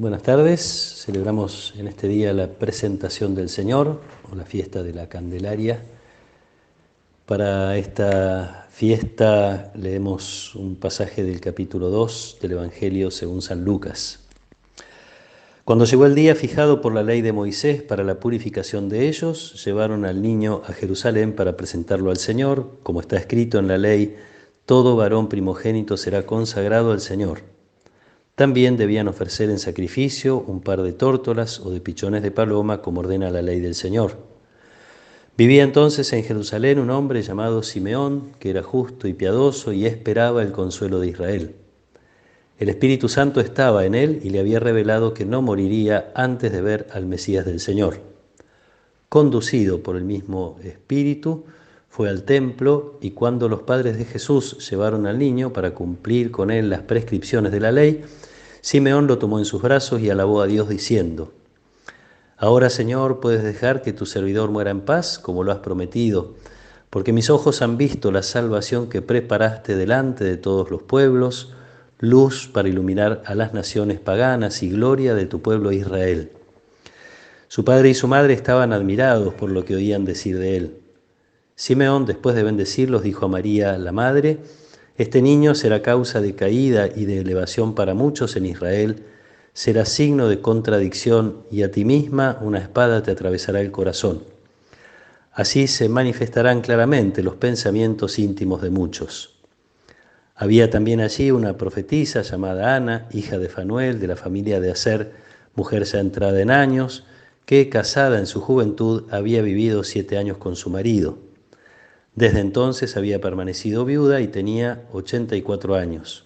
Buenas tardes, celebramos en este día la presentación del Señor o la fiesta de la Candelaria. Para esta fiesta leemos un pasaje del capítulo 2 del Evangelio según San Lucas. Cuando llegó el día fijado por la ley de Moisés para la purificación de ellos, llevaron al niño a Jerusalén para presentarlo al Señor. Como está escrito en la ley, todo varón primogénito será consagrado al Señor. También debían ofrecer en sacrificio un par de tórtolas o de pichones de paloma, como ordena la ley del Señor. Vivía entonces en Jerusalén un hombre llamado Simeón, que era justo y piadoso y esperaba el consuelo de Israel. El Espíritu Santo estaba en él y le había revelado que no moriría antes de ver al Mesías del Señor. Conducido por el mismo Espíritu, fue al templo, y cuando los padres de Jesús llevaron al niño para cumplir con él las prescripciones de la ley, Simeón lo tomó en sus brazos y alabó a Dios diciendo: «Ahora, Señor, puedes dejar que tu servidor muera en paz, como lo has prometido, porque mis ojos han visto la salvación que preparaste delante de todos los pueblos, luz para iluminar a las naciones paganas y gloria de tu pueblo Israel». Su padre y su madre estaban admirados por lo que oían decir de él. Simeón, después de bendecirlos, dijo a María, la madre: «Este niño será causa de caída y de elevación para muchos en Israel, será signo de contradicción, y a ti misma una espada te atravesará el corazón. Así se manifestarán claramente los pensamientos íntimos de muchos». Había también allí una profetisa llamada Ana, hija de Fanuel, de la familia de Aser, mujer ya entrada en años, que, casada en su juventud, había vivido 7 años con su marido. Desde entonces había permanecido viuda y tenía 84 años.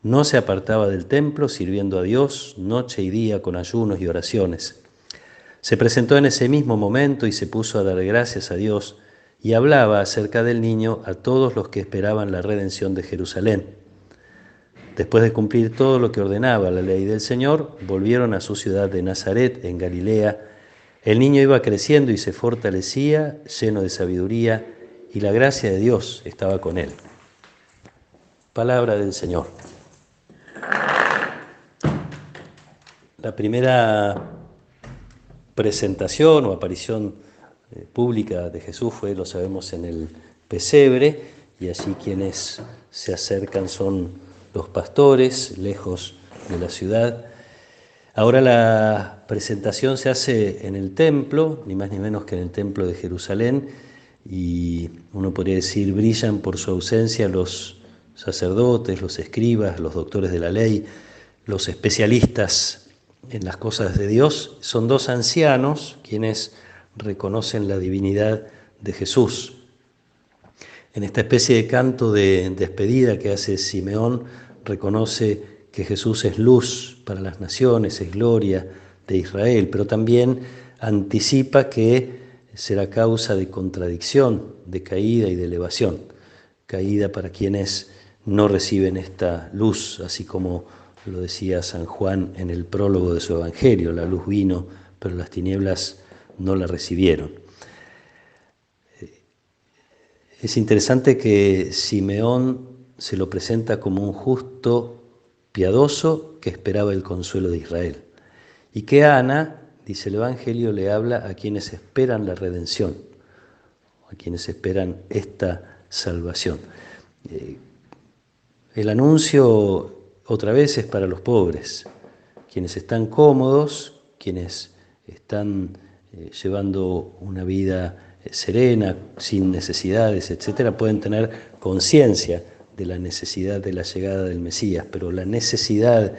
No se apartaba del templo, sirviendo a Dios noche y día con ayunos y oraciones. Se presentó en ese mismo momento y se puso a dar gracias a Dios, y hablaba acerca del niño a todos los que esperaban la redención de Jerusalén. Después de cumplir todo lo que ordenaba la ley del Señor, volvieron a su ciudad de Nazaret, en Galilea. El niño iba creciendo y se fortalecía, lleno de sabiduría, y la gracia de Dios estaba con él. Palabra del Señor. La primera presentación o aparición pública de Jesús fue, lo sabemos, en el pesebre, y allí quienes se acercan son los pastores, lejos de la ciudad. Ahora la presentación se hace en el templo, ni más ni menos que en el templo de Jerusalén, y uno podría decir, brillan por su ausencia los sacerdotes, los escribas, los doctores de la ley, los especialistas en las cosas de Dios. Son 2 ancianos quienes reconocen la divinidad de Jesús. En esta especie de canto de despedida que hace Simeón, reconoce que Jesús es luz para las naciones, es gloria de Israel, pero también anticipa que será causa de contradicción, de caída y de elevación. Caída para quienes no reciben esta luz, así como lo decía San Juan en el prólogo de su Evangelio: la luz vino, pero las tinieblas no la recibieron. Es interesante que Simeón se lo presenta como un justo piadoso que esperaba el consuelo de Israel, y que Ana, dice el Evangelio, le habla a quienes esperan la redención, a quienes esperan esta salvación. El anuncio otra vez es para los pobres, quienes están cómodos, quienes están llevando una vida serena, sin necesidades, etcétera, pueden tener conciencia de la necesidad de la llegada del Mesías, pero la necesidad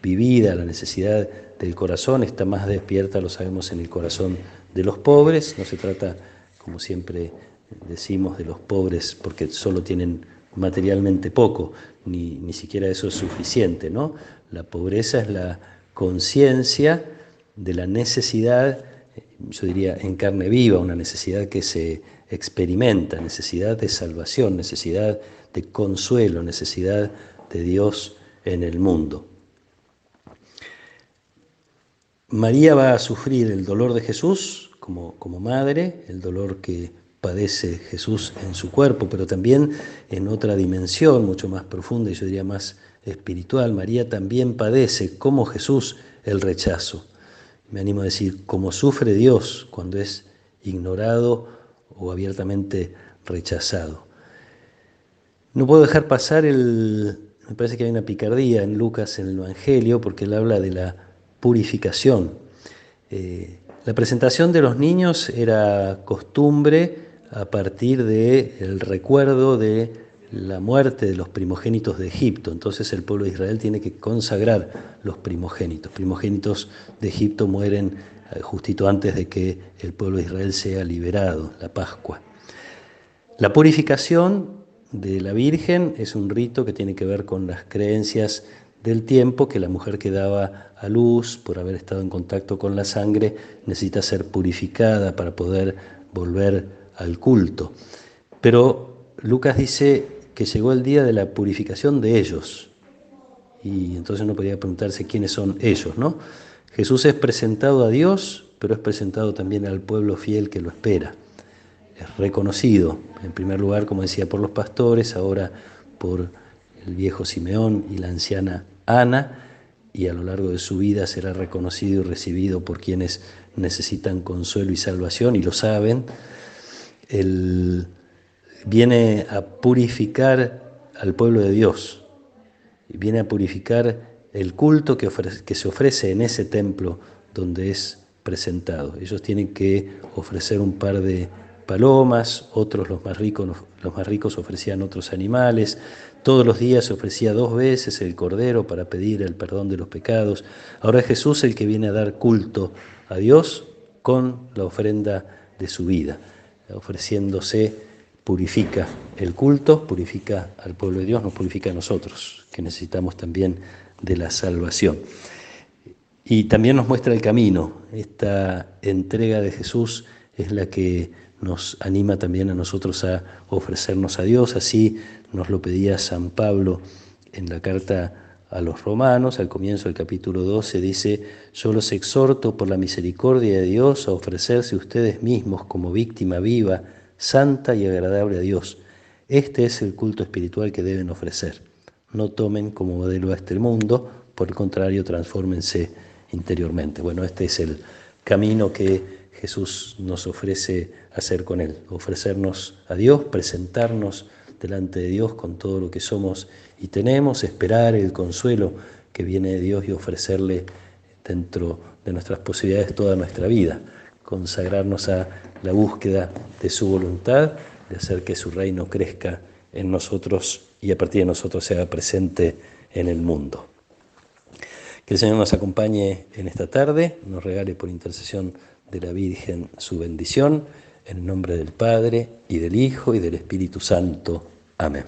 vivida, la necesidad del corazón está más despierta, lo sabemos, en el corazón de los pobres. No se trata, como siempre decimos, de los pobres porque solo tienen materialmente poco, ni siquiera eso es suficiente, ¿no? La pobreza es la conciencia de la necesidad, yo diría en carne viva, una necesidad que se experimenta, necesidad de salvación, necesidad de consuelo, necesidad de Dios en el mundo. María va a sufrir el dolor de Jesús como madre, el dolor que padece Jesús en su cuerpo, pero también en otra dimensión mucho más profunda y yo diría más espiritual, María también padece, como Jesús, el rechazo. Me animo a decir, como sufre Dios cuando es ignorado o abiertamente rechazado. No puedo dejar pasar me parece que hay una picardía en Lucas, en el Evangelio, porque él habla de la purificación. La presentación de los niños era costumbre a partir del recuerdo de la muerte de los primogénitos de Egipto. Entonces el pueblo de Israel tiene que consagrar los primogénitos. Primogénitos de Egipto mueren justito antes de que el pueblo de Israel sea liberado, la Pascua. La purificación de la Virgen es un rito que tiene que ver con las creencias del tiempo, que la mujer que daba a luz, por haber estado en contacto con la sangre, necesita ser purificada para poder volver al culto. Pero Lucas dice que llegó el día de la purificación de ellos. Y entonces uno podría preguntarse quiénes son ellos, ¿no? Jesús es presentado a Dios, pero es presentado también al pueblo fiel que lo espera. Es reconocido, en primer lugar, como decía, por los pastores, ahora por el viejo Simeón y la anciana Ana, y a lo largo de su vida será reconocido y recibido por quienes necesitan consuelo y salvación, y lo saben. Él viene a purificar al pueblo de Dios, viene a purificar el culto que se ofrece en ese templo donde es presentado. Ellos tienen que ofrecer un par de palomas, otros los más ricos ofrecían otros animales. Todos los días se ofrecía 2 veces el cordero para pedir el perdón de los pecados. Ahora es Jesús el que viene a dar culto a Dios con la ofrenda de su vida. Ofreciéndose, purifica el culto, purifica al pueblo de Dios, nos purifica a nosotros, que necesitamos también de la salvación. Y también nos muestra el camino. Esta entrega de Jesús es la que nos anima también a nosotros a ofrecernos a Dios. Así nos lo pedía San Pablo en la carta a los Romanos, al comienzo del capítulo 12, dice: yo los exhorto por la misericordia de Dios a ofrecerse ustedes mismos como víctima viva, santa y agradable a Dios. Este es el culto espiritual que deben ofrecer. No tomen como modelo a este mundo, por el contrario, transfórmense interiormente. Bueno, este es el camino que Jesús nos ofrece hacer con Él, ofrecernos a Dios, presentarnos delante de Dios con todo lo que somos y tenemos, esperar el consuelo que viene de Dios y ofrecerle dentro de nuestras posibilidades toda nuestra vida, consagrarnos a la búsqueda de su voluntad, de hacer que su reino crezca en nosotros y a partir de nosotros se haga presente en el mundo. Que el Señor nos acompañe en esta tarde, nos regale por intercesión de la Virgen su bendición, en el nombre del Padre, y del Hijo, y del Espíritu Santo. Amén.